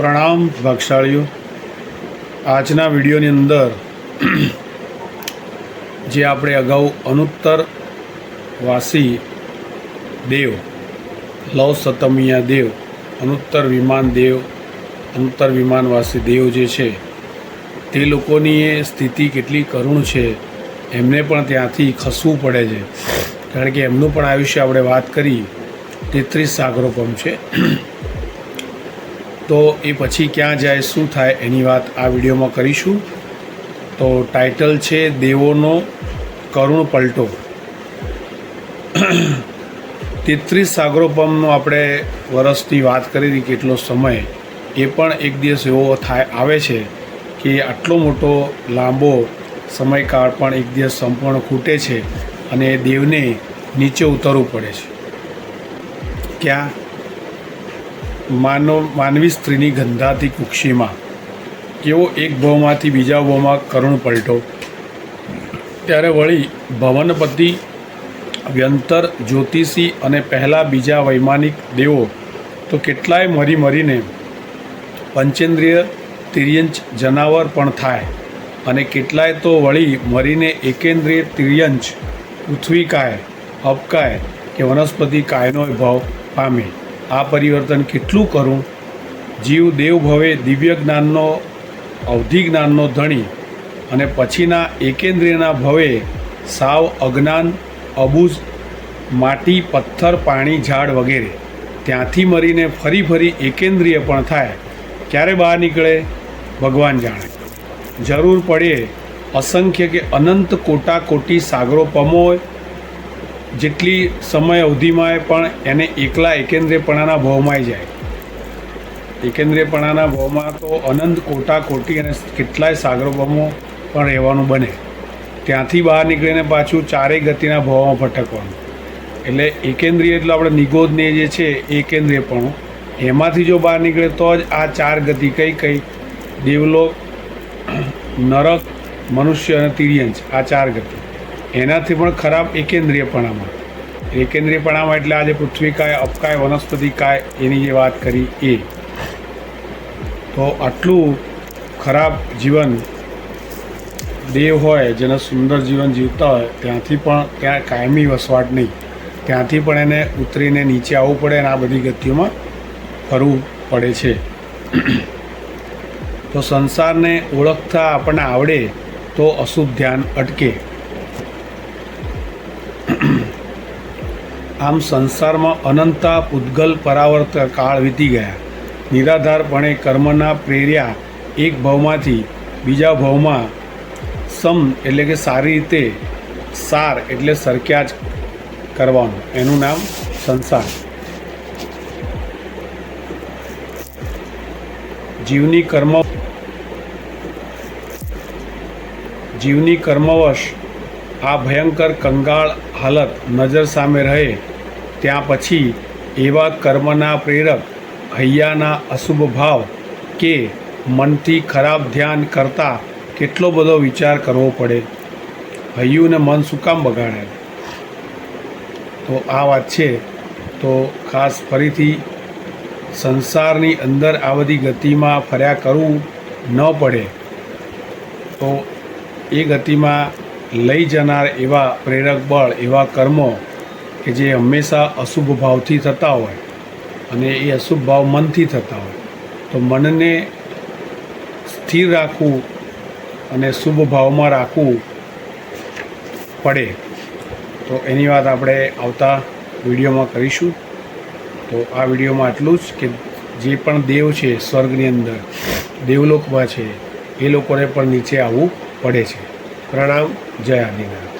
પ્રણામ ભાગશાળીઓ। આજના વિડીયોની અંદર જે આપણે અગાઉ અનુત્તરવાસી દેવ લવ સતમિયા દેવ અનુત્તર વિમાન દેવ અનુત્તર વિમાનવાસી દેવ જે છે તે લોકોની એ સ્થિતિ કેટલી કરુણ છે, એમને પણ ત્યાંથી ખસવું પડે છે, કારણ કે એમનું પણ આયુષ્ય આપણે વાત કરી 33 સાગરોપમ છે। તો એ પછી ક્યાં જાય, શું થાય, એની વાત આ વિડીયોમાં કરીશું। તો ટાઇટલ છે દેવોનો કરુણ પલટો। 33 સાગરોપમનો આપણે વર્ષથી વાત કરી હતી, કેટલો સમય, એ પણ એક દિવસ એવો આવે છે કે આટલો મોટો લાંબો સમયકાળ પણ એક દિવસ સંપૂર્ણ ખૂટે છે અને દેવને નીચે ઉતરવું પડે છે। ક્યાં? માનવી સ્ત્રીની ગંધાતી કુક્ષીમાં કેવો એક ભવમાંથી બીજા ભવમાં કરુણ પલટો। ત્યારે વળી ભવનપતિ વ્યંતર જ્યોતિષી અને પહેલાં બીજા વૈમાનિક દેવો તો કેટલાય મરીને પંચેન્દ્રિય તિર્યંચ જનાવર પણ થાય, અને કેટલાય તો વળી મરીને એકેન્દ્રિય તિર્યંચ પૃથ્વીકાય, અપકાય કે વનસ્પતિ કાયનો ભાવ પામે। આ પરિવર્તન કેટલું કરું! જીવ દેવ ભવે દિવ્ય જ્ઞાનનો અવધિ જ્ઞાનનો ધણી, અને પછીના એકેન્દ્રિયના ભવે સાવ અજ્ઞાન અબૂઝ માટી પથ્થર પાણી ઝાડ વગેરે, ત્યાંથી મરીને ફરી એકેન્દ્રિય પણ થાય। ક્યારે બહાર નીકળે ભગવાન જાણે। જરૂર પડે અસંખ્ય કે અનંત કોટી સાગરોપમો જેટલી સમય અવધિમાં પણ એને એકલા એકેન્દ્રિયપણાના ભાવમાં જાય। એકેન્દ્રિયપણાના ભાવમાં તો અનંત કોટી અને કેટલાય સાગરોપમો પણ રહેવાનું બને। ત્યાંથી બહાર નીકળીને પાછું ચારેય ગતિના ભાવમાં ભટકવાનું। એટલે એકેન્દ્રિય એટલે આપણે નિગોદને જે છે એકેન્દ્રિયપણું, એમાંથી જો બહાર નીકળે તો જ આ ચાર ગતિ કઈ દેવલોક, નરક, મનુષ્ય અને તિર્યંચ, આ ચાર ગતિ એનાથી પણ ખરાબ એકેન્દ્રિયપણામાં એટલે આજે પૃથ્વીકાય, અપકાય, વનસ્પતિકાય એની જે વાત કરી એ। તો આટલું ખરાબ જીવન દેવ હોય, જેને સુંદર જીવન જીવતા હોય, ત્યાંથી પણ ત્યાં કાયમી વસવાટ નહીં, ત્યાંથી પણ એને ઉતરીને નીચે આવવું પડે અને આ બધી ગતિઓમાં ફરવું પડે છે। તો સંસારને ઓળખતા આપણને આવડે તો અશુભ ધ્યાન અટકે। આમ સંસારમાં અનંતા પૂતગલ પરાવર્ત કાળ વીતી ગયા। નિરાધારપણે કર્મના પ્રેર્યા એક ભવમાંથી બીજા ભવમાં એટલે કે સારી રીતે સાર એટલે સરક્યા જ કરવાનું, એનું નામ સંસાર। જીવની કર્મવશ આ ભયંકર કંગાળ હાલત નજર સામે રહે, ત્યાં પછી એવા કર્મના પ્રેરક હૈયાના અશુભ ભાવ કે મનથી ખરાબ ધ્યાન કરતાં કેટલો બધો વિચાર કરવો પડે। હૈયું ને મન શું કામ બગાડે? તો આ વાત છે। તો ખાસ ફરીથી સંસારની અંદર આ બધી ગતિમાં ફર્યા કરવું ન પડે, તો એ ગતિમાં લઈ જનાર એવા પ્રેરક બળ, એવા કર્મો કે જે હંમેશા અશુભ ભાવથી થતા હોય, અને એ અશુભ ભાવ મનથી થતા હોય, તો મનને સ્થિર રાખવું અને શુભ ભાવમાં રાખવું પડે। તો એની વાત આપણે આવતા વિડીયોમાં કરીશું। તો આ વિડીયોમાં આટલું જ, કે જે પણ દેવ છે સ્વર્ગની અંદર, દેવલોકમાં છે, એ લોકોને પણ નીચે આવવું પડે છે। પ્રણામ, જય આદિનાથ।